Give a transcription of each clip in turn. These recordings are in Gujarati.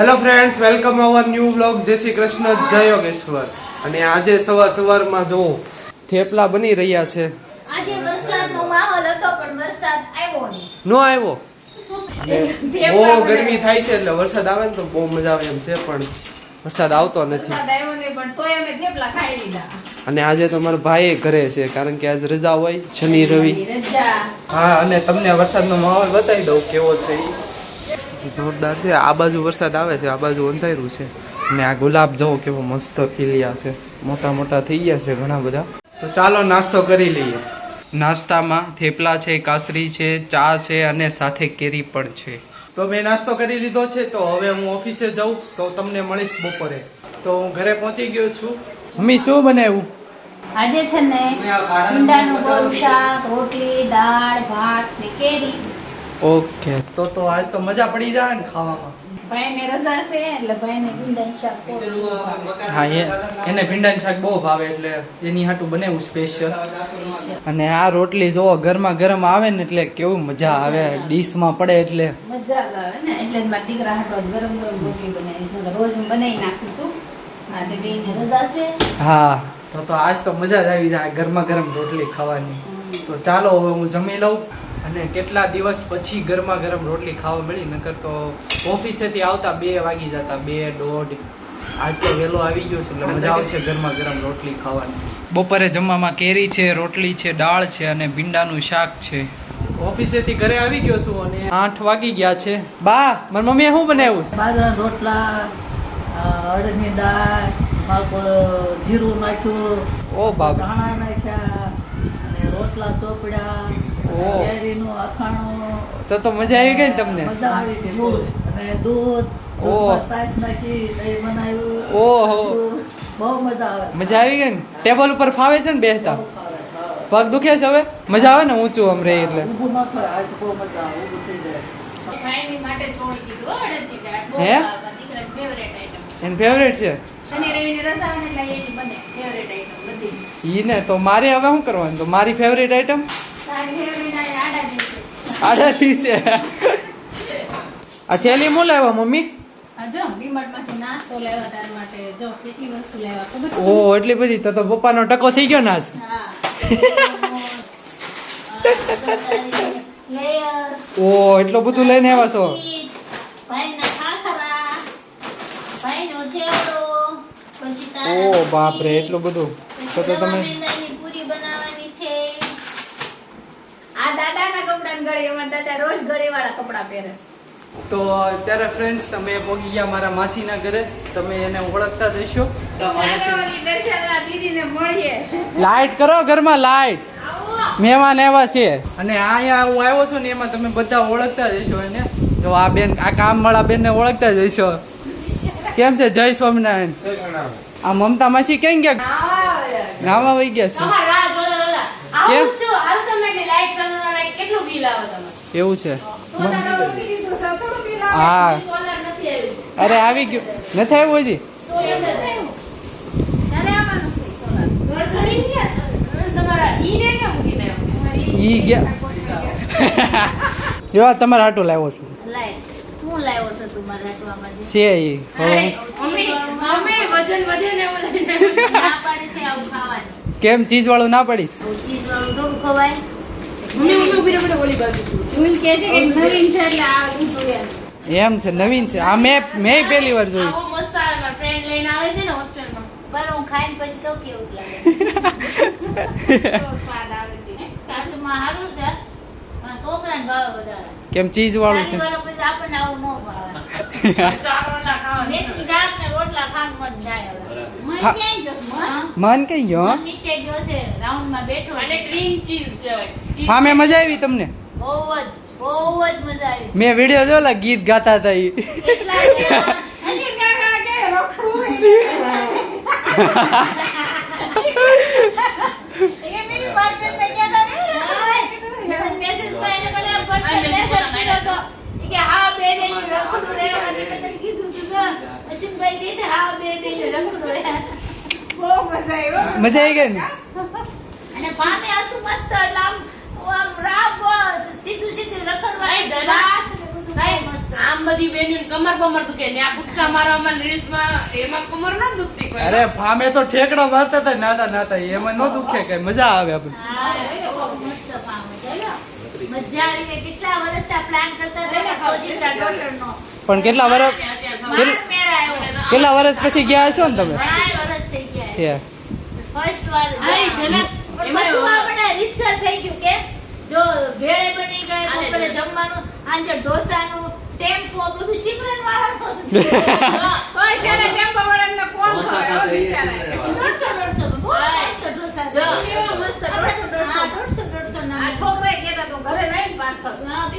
Hello friends, welcome our new vlog. જય શ્રી કૃષ્ણ, જય યોગેશ્વર. અને આજે સવારમાં જો થેપલા બની રહ્યા છે. આજે વરસાદનો માહોલ હતો પણ વરસાદ આવ્યો નહીં. નો આવ્યો. બહુ ગરમી થાય છે એટલે વરસાદ આવે ને તો બહુ મજા આવે એમ છે, પણ વરસાદ આવતો નથી. અને આજે તો મારા ભાઈ ઘરે છે કારણ કે આજ રજા હોય, શનિ રવિ. હા, અને તમને વરસાદનો માહોલ બતાવી દઉં કેવો છે. જોરદાર છે. આ બાજુ વરસાદ આવે છે, આ બાજુ અંધારું છે. અને આ ગુલાબ જવો કેવો મસ્ત ખીલ્યા છે, મોટા મોટા થઈ ગયા છે ઘણા બધા. તો ચાલો નાસ્તો કરી લઈએ. નાસ્તામાં થેપલા છે, કાસરી છે, ચા છે અને સાથે કેરી પણ છે. તો મેં નાસ્તો કરી લીધો છે. તો હવે હું ઓફિસે જાઉં તો તમને મળીશ બપોરે. તો હું ઘરે પહોંચી ગયો છું. મમ્મી શું બનાવ્યું આજે? છે ને ઈંડાનું ગોળ શાક, રોટલી, દાળ, ભાત ને કેરી. ઓકે, તો આજ તો મજા પડી જાય ને ખાવામાં. ભાઈને રજા છે એટલે ભાઈને ભીંડાનું શાક બહુ ભાવે. હા, એને ભીંડાનું શાક બહુ ભાવે એટલે એની હાટું બનાવ્યું સ્પેશિયલ. અને આ રોટલી જો ગરમા ગરમ આવે ને એટલે કેવું મજા આવે, ડીશમાં પડે એટલે મજા જ આવે ને. એટલે જ મારા દીકરા હાટો ગરમ ગરમ રોટલી બનાવી. રોજ હું બનાવી નાખું છું. આજે બેયને રજા છે. હા, તો આજ તો મજા જ આવી જાય ગરમા ગરમ રોટલી ખાવાની. તો ચાલો હવે હું જમી લઉં. અને કેટલા દિવસ પછી ગરમા ગરમ રોટલી ખાવા મળી, નકર તો ઓફિસેથી આવતા 2 વાગી જતા, 2-1:30. આજ તો વહેલો આવી ગયો છું એટલે મજા આવશે ગરમા ગરમ રોટલી ખાવાની. બપોરે જમવામાં કેરી છે, રોટલી છે, દાળ છે અને ભીંડાનું શાક છે. ઓફિસેથી ઘરે આવી ગયો છું અને 8 વાગી ગયા છે. બા, મારી મમ્મીએ શું બનાવ્યું? બાજરાના રોટલા, અડદની દાળ, માલકો જીરું નાખ્યું, ઓ બાબા, ધાણા નાખ્યા અને રોટલા સોપડ્યા, કેરીનું અથાણું. તો મજા આવી ગઈ ને તમને? મજા આવી ગઈ. અને દૂધ સાસ નાખી દહીં બનાવ્યું. ઓહો, બહુ મજા આવે. મજા આવી ગઈ ને? ટેબલ ઉપર ફાવે છે ને બેસતા? પગ દુખે છે હવે? મજા આવે ને ઊંચું આમ રહે એટલે? ઊભું ન થાય, આજ બહુ મજા આવે, ઊભું થઈ જાય. ભાઈની માટે છોડી દીધું અડદની દાળ. બહુ હે? ભાવે. દીકરાની ફેવરેટ આઈટમ. એન ફેવરેટ છે. શનિ રવિની રજા આવે ને એટલે એની બને ફેવરેટ આઈટમ બધી. ઈ ને તો મારે હવે શું કરવાનું? તો મારી ફેવરેટ આઈટમ તારી ફેવરેટ આડાજી છે. આડાથી છે. આ થેલી હું લાવ્યા મમ્મી? આ જો ડીમાર્ટમાંથી નાસ્તો લેવા તાર માટે. જો કેટલી વસ્તુ લેવા ખબર છે? ઓહ, એટલી બધી. તો પપ્પાનો ટકો થઈ ગયો ને આજ. હા. લેયર્સ, ઓહ, એટલું બધું લઈને આવ્યા છો. ભાઈના ખાખરા, ભાઈનો ચેવડો, પછી તારા ઓહ બાપ રે, એટલું બધું. તો તમે મેંદાની પૂરી બનાવવાની છે. આ દાદાના કપડાં ગળે, અમારા દાદા રોજ ગળેવાળા કપડાં પહેરે છે. તો અત્યારે ફ્રેન્ડ્સ અમે પહોંચી ગયા મારા માસીના ઘરે. તમે એને ઓળખતા જ હશો. દીદીને મળીએ. લાઈટ કરો ઘરમાં, લાઈટ. આવો. મહેમાન આવ્યા છે. અને અહીંયા હું આવ્યો છું ને એમાં તમે બધા ઓળખતા જ હશો એને. જો આ બેન, આ કામવાળા બેન ને ઓળખતા જ હશો. કેમ છે? જય સ્વામિનારાયણ. આ મમતા માસી કેમ ગયા? નાવા વહી ગયા છે. કેમ? કેટલું બિલ આવે તમારે? એવું છે? હા, અરે આવી ગયું. નથી આવ્યું હજી? ઈ ગયા. જો તમારા હાટું લાવ્યો છું. હું લાવ્યો છું તમારા હાટવામાં? છે ઈ. કેમ ચીઝ વાળું ના પડીશ? ચીઝ વાળું થોડું ખવાય. એમ છે, નવીન છે. આ મેં પહેલી વાર જોયું. હું ખાઈને પછી કહું કેવું લાગે. સ્વાદ આવે છે. સાચુમાં સારું છે પણ છોકરાને ભાવે વધારે. કેમ ચીઝ વાળું છે? પછી આપણને આવું ન ભાવે. મેથીનું શાક ને રોટલા ખાવાનું મન જાય હવે. મન ક્યાંય જશે? મન કઈ ગયો? મન નીચે ગયો છે, રાઉન્ડમાં બેઠો છે. ગ્રીન ચીઝ કહેવાય. હા, મેં મજા આવી તમને? બહુ જ મજા આવી. મેં વિડીયો જોલા, ગીત ગાતા હતા ઈ. કેટલા છે? હસીન કાકા કે રખડું એ મેરી વાત કરને ગયા હતા ને મેસેજ પર એને મને પર્સનલ મેસેજ કર્યો તો કે હા બેને રખડું રહેવાનું મેં કીધું તું હસીનભાઈ દેસે હા બેને રખડું રહે. બહુ મજા આવી. મજા આવી ગઈ ને? અને પામે હતું મસ્ત આમ રાગ સીધું રખડવા. મસ્ત આમ બધી બેન્યું કમર બમર દુખે ને આ કુટકા મારવામાં રીલ્સમાં એમાં કમર ના દુખતી કોઈ અરે ફામે તો ઠેકડા મારતા હતા નાતા નાતા એમાં ન દુખે કઈ મજા આવે આપણે હા, એ તો બહુ મસ્ત પામ છે, લ્યો. મજા આવી ગઈ. કેટલા વર્ષથી પ્લાન કરતા હતા ને સોજિત્રા ડોટરનો. પણ કેટલા વર્ષ મારો મેળ આવ્યો. કેટલા વર્ષ પછી ગયા છો ને તમે ઘણા વર્ષ થઈ ગયા છે. છે. ફર્સ્ટ વાર હાય, જનક. પણ બધું આપણે રીતસર થઈ ગયું કે જો ભેળે બની ગઈ બપોરે જમવાનું આજે ઢોસાનું ટેમ્પો બધું સિમરન વાળાનું કોઈ છે ને ટેમ્પો વાળાને કોણ ખબર હો બિચારા 150 બહુ મસ્ત ઢોસા જો. કેવો મસ્ત 150 ના આ છોકરાએ કહેતા તો ઘરે લઈને પાછો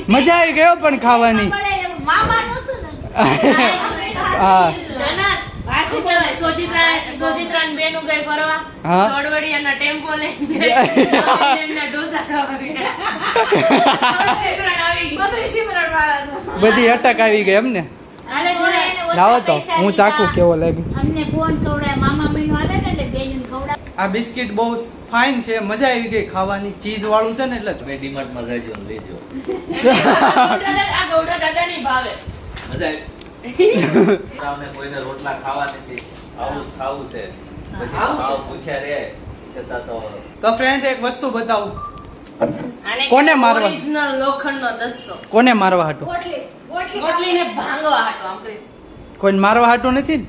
મજા આવી ગયો પણ ખાવાની મામા નહોતું ને હા. જનક પાછી કહેવાય સોજિત્રાની બેનું ગઈ ફરવા હા. ચોડવડિયાના ટેમ્પો લઈને એમના ઢોસા ખાવા ગયા. સોજિત્રાને આવી ગઈ. બધું સિમરન વાળાનું બધી અટક આવી ગઈ એમને અરે જોડે એને ઓછા લાવો તો પૈસા હું ચાકુ દીધા. કેવો લાગે અમને કોણ ખવડાવે મામા મહિનો આવે ને એટલે બેન ખવડાવે આ બિસ્કિટ બહુ ફાઇન છે મજા આવી ગઈ ખાવાની ચીઝ વાળું છે ને એટલે જ. તમે ડીમાર્ટમાં જજો ને લેજો આ ગૌડા દાદાની ભાવે મજા આવી તમને કોઈને રોટલા ખાવા નથી આવું જ ખાવું છે પછી ખાવ ભૂખ્યા રહે છતાં તો તો ફ્રેન્ડ એક વસ્તુ બતાવું આને કોને મારવા? ઓરિજિનલ લોખંડનો દસ્તો કોને મારવા હાટું ગોટલીને ભાંગવા હાટો આમ કરી કોઈને મારવા હાટું નથી ને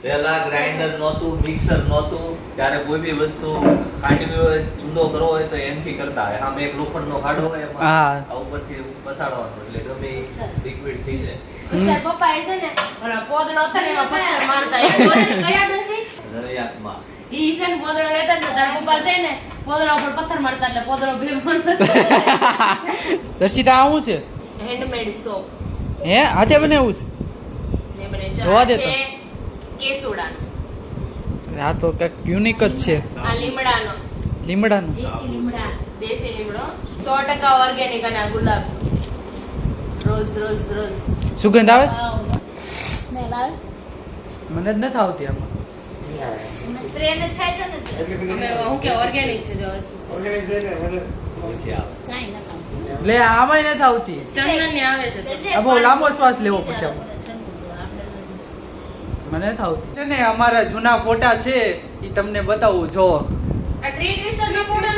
પેલા ગ્રાઇન્ડર નહોતું મિક્સર નહોતું ત્યારે કોઈ બી વસ્તુ ખાંડવી હોય ચૂંદો કરવો હોય તો એમથી કરતા હોય આમ એક લોખંડનો ખાડો હોય એમાં હા. આ ઉપરથી પસાડવાનો એટલે ગમે લિક્વિડ થઈ જાય તાર પપ્પા એ છે ને ઓલા પોદળો હતો ને એમાં પથ્થર મારતા એ ડોશી કયા ડોશી નળિયાકમાં ઈ છે ને પોદળો લેતા ને તાર પપ્પા છે ને પોદળા ઉપર પથ્થર મારતા એટલે પોદળો ભેગો દર્શિતા આવું છે હેન્ડમેડ સોપ હે હાથે બનાવ્યું ને બને જોવા દે તો. કેસુડાનો છે આ તો કઈક યુનિક જ છે આ લીમડાનો લીમડાનું દેશી લીમડા દેશી લીમડો 100% ઓર્ગેનિક અને આ ગુલાબ રોજ રોજ રોજ સુગંધ આવે છે? સ્મેલ આવે મને જ નથી આવતી આમાં સ્પ્રે ને છાંટ્યો ને અમે હું કે ઓર્ગેનિક છે જો પછી આવે કાઈ ન કામ લે આમાંય નથી આવતી ચંદન ને આવે છે તો. આ બહુ લાંબો શ્વાસ લેવો પછી આમાં. મને નથી આવતી છે ને અમારા જૂના ફોટા છે એ તમને બતાવું જો આ ટ્રીટ રિસોર્ટ નો ફોટો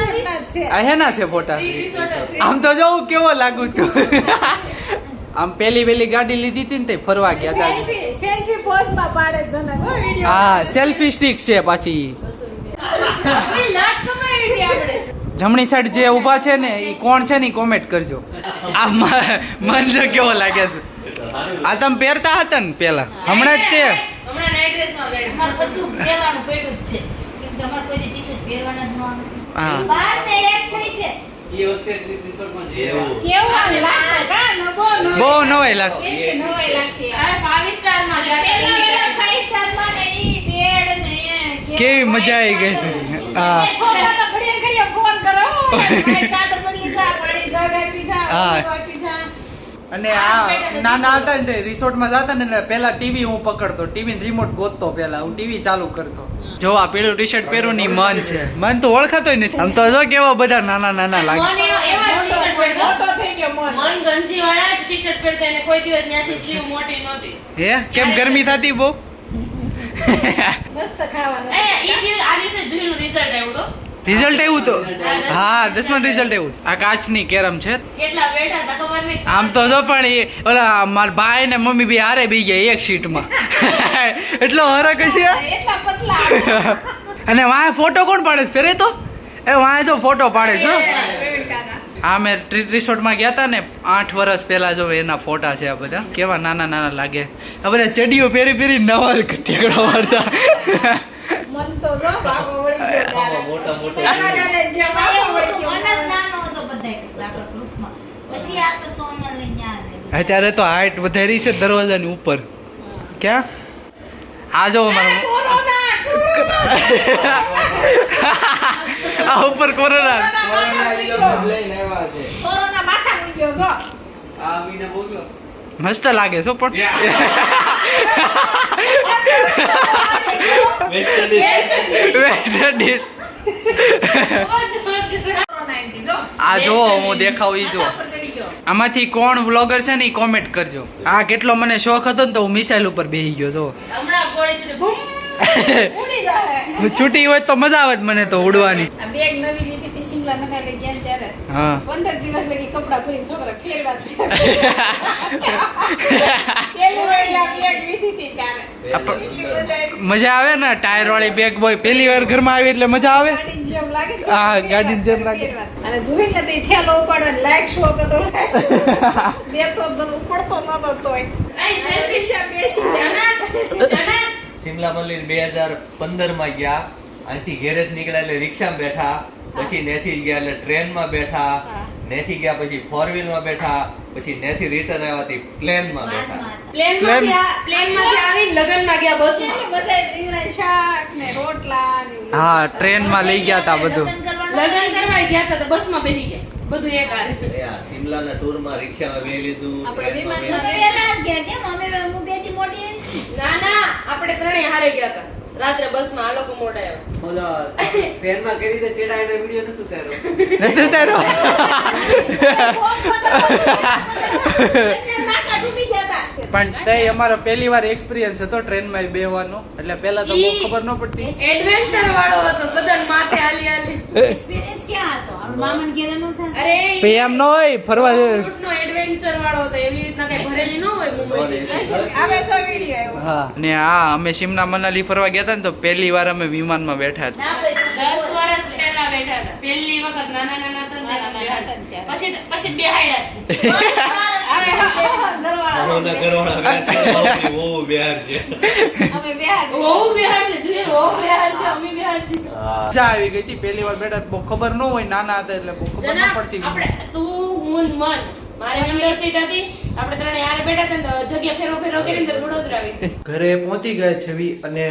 નથી આ હેના છે ફોટા ટ્રીટ રિસોર્ટ છે આમ તો જોઉં કેવો લાગુ છું આમ પેલી ગાડી લીધી હતી ને તે ફરવા ગયા હતા સેલ્ફી પોઝ માં પાડે જનક હો વિડિયો હા સેલ્ફી સ્ટિક છે પાછી એ લાટ કમાઈ હતી આપણે જમણી સાઈડ જે ઊભા છે ને એ કોણ છે ને કોમેન્ટ કરજો આ મન જો કેવો લાગે છે આ તમે પહેરતા હતા ને પેલા હમણાં જ તે હમણાં નાઈટ ડ્રેસ માં ગઈ અમાર બધું પહેરવાનું પેટું જ છે કેમ કે અમાર કોઈ ટી-શર્ટ પહેરવાના જ ન હા. આવે બાર ને એક થઈ છે એ વખતે ટ્રીપ રિસોર્ટમાં જેવું કેવું આમ લાગે કા નબો બહુ નવાઈ લાગતી કેટલી નવાઈ લાગતી આ 5 સ્ટાર માં ગયા પેલા 5 સ્ટાર માં ને ઈ બેડ ને કેવી મજા આવી ગઈ છે હા એ છોકરા તો ઘડીએ ઘડીએ ફોન કરે હો ભાઈ ચાદર પડી જા પાણી જગ આપી જા હા. ઓલું આપી જા અને આ નાના હતા ને રિસોર્ટમાં જતા ને એટલે પેલા ટીવી હું પકડતો ટીવી રિમોટ ગોતતો પેલા હું ટીવી ચાલુ કરતો જો આ પેલું ટી શર્ટ પહેરું ની મન છે મન તો ઓળખાતોય નથી આમ તો જો કેવા બધા નાના નાના લાગે મન એવા ટી-શર્ટ પહેરતો મોટો થઈ ગયો મન મન ગંજી વાળા જ ટી-શર્ટ પહેરતો એને કોઈ દિવસ ત્યાંથી સ્લીવ મોટી નહોતી હે કેમ ગરમી થતી બહુ મસ્ત ખાવાનું ઈ દિવસ આ દિવસે જોયું રિઝલ્ટ આવ્યું તો રિઝલ્ટ એવું તો હા 10માં રિઝલ્ટ એવું આ કાચની કેરમ છે કેટલા બેઠા હતા ખબર નહીં આમ તો જો પણ એ ઓલા મારા ભાઈ ને મમ્મી બી હારે બી ગયા એક સીટમાં એટલો હરક છે એટલા પતલા અને વાંહે ફોટો કોણ પાડે છે ફેરે તો એ વાંહે તો ફોટો પાડે છે હો. હા મેં ટ્રીટ રિસોર્ટમાં ગયા હતા ને 8 વર્ષ પહેલા જો એના ફોટા છે આ બધા કેવા નાના નાના લાગે આ બધા ચડીઓ પહેરી પહેરી નવા ટેકડો મારતા મન તો જો બાપો વળી ગયો ત્યારે મોટા મોટા નાના દાદા જે બાપો વળી ગયો મન જ નાનો હતો બધાય આપણા ગ્રુપમાં. પછી આ તો સોનલ ને ન્યા ને બધું. અત્યારે તો હાઈટ વધારી છે દરવાજાની ઉપર ક્યાં આ જો મારો આ ઉપર કોરોના કોરોના માથા ઉડી ગયો જો આ મહિને બોલ્યો મસ્ત લાગે છો પણ West Indies West Indies corona આવી આ જો હું દેખાવ ઈ જો આમાંથી કોણ વ્લોગર છે ને ઈ કોમેન્ટ કરજો. આ કેટલો મને શોખ હતો ને તો હું મિસાઇલ ઉપર બેહી ગયો જો. હમણાં ગોળી ચડે બૂમ છૂટી હોય તો મજા આવે જ મને તો ઉડવાની. આ બેગ નવી લીધી હતી શિમલા મનાલી ગયા ને ત્યારે હા 15 દિવસ લગી કપડા ભરીને છોકરા ફેરવા પેલી વાર આ બેગ લીધી હતી ત્યારે એટલી મજા આવી. મજા આવે ને ટાયર વાળી બેગ બોય પહેલી વાર ઘરમાં આવી એટલે મજા આવે. ગાડીની જેમ લાગે છે. હા, ગાડીની જેમ લાગે. અને જોઈને તે થેલો ઉપાડવાનો લાઈક શો કરતો દેતો ઉપડતો નતો તોય આઈ સેલ્ફી બેસી જાના શિમલા મનાલી 2015 માં ગયા, અહીંથી ઘેરેજ નીકળ્યા એટલે રિક્ષામાં બેઠા, પછી નેથી ગયા એટલે ટ્રેનમાં બેઠા, નેથી ગયા પછી 4 માં બેઠા, પછી નેથી રિટર્ન આવ્યા પ્લેનમાં બેઠા. પ્લેનમાંથી આવી લગનમાં ગયા બસમાં. મજા રીંગણા શાક ને રોટલા ને હા ટ્રેનમાં લઈ ગયા તા બધું. લગન કરવા ગયા હતા તો બસમાં બેસી ગયા બધું એક હારે. એટલે આ શિમલાના ટૂરમાં રિક્ષામાં બેહી લીધું, આપણે ટ્રેનમાં વિમાનમાં બેહી લીધું. ના આપણે ત્રણેય હારે ગયા હતા રાત્રે બસમાં. આ લોકો મોડા નથી તારો. નાકા ડૂબી ગયા હતા પણ તે અમારો પહેલી વાર એક્સપિરિયન્સ હતો ટ્રેનમાં બેહવાનો, એટલે પહેલા તો બહુ ખબર ન પડતી. એડવેન્ચર વાળો હતો, બધા માથે હાલી હાલી. એક્સપિરિયન્સ ક્યાં હતો આપણે મામન ઘેરે નહોતા અરે પછી એમ ન હોય ફરવા નો એડવેન્ચર વાળો હતો, એવી રીતના કઈ ભરેલી ન હોય મુંબઈ. આવે સો વિડિયો આવ્યો હા ને આ અમે શિમલા મનાલી ફરવા ગયા હતા ને તો પહેલી વાર અમે વિમાનમાં બેઠા હતા. 10 વર્ષ પહેલા બેઠા હતા. પહેલી વખત નાના નાના હતા ને પછી બેહાડ્યા. કરોના કરોના વ્યાજ છે, બહુ વ્યાજ છે. અમે બેહાર બહુ બિહાર છે, જોઈએ બહુ બિહાર છે, અમે બિહાર છે. હા. મજા આવી ગઈ હતી પહેલી વાર બેઠા. બહુ ખબર ન હોય, નાના હતા એટલે બહુ ખબર ન જનાબ, પડતી. આપણે તું હું ને મન મારે વિન્ડો સીટ હતી, આપણે ત્રણે હારે બેઠા હતા ને તો જગ્યા ફેરો ફેરો કરીને તો વડોદરા આવી. ઘરે પહોંચી ગયા છે અને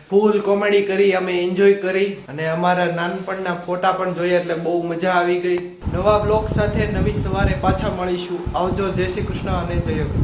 ફૂલ કોમેડી કરી, અમે એન્જોય કરી અને અમારા નાનપણના ફોટા પણ જોયા એટલે બહુ મજા આવી ગઈ. નવા બ્લોગ સાથે નવી સવારે પાછા મળીશું. આવજો. જય શ્રી કૃષ્ણ અને જય કૃષ્ણ.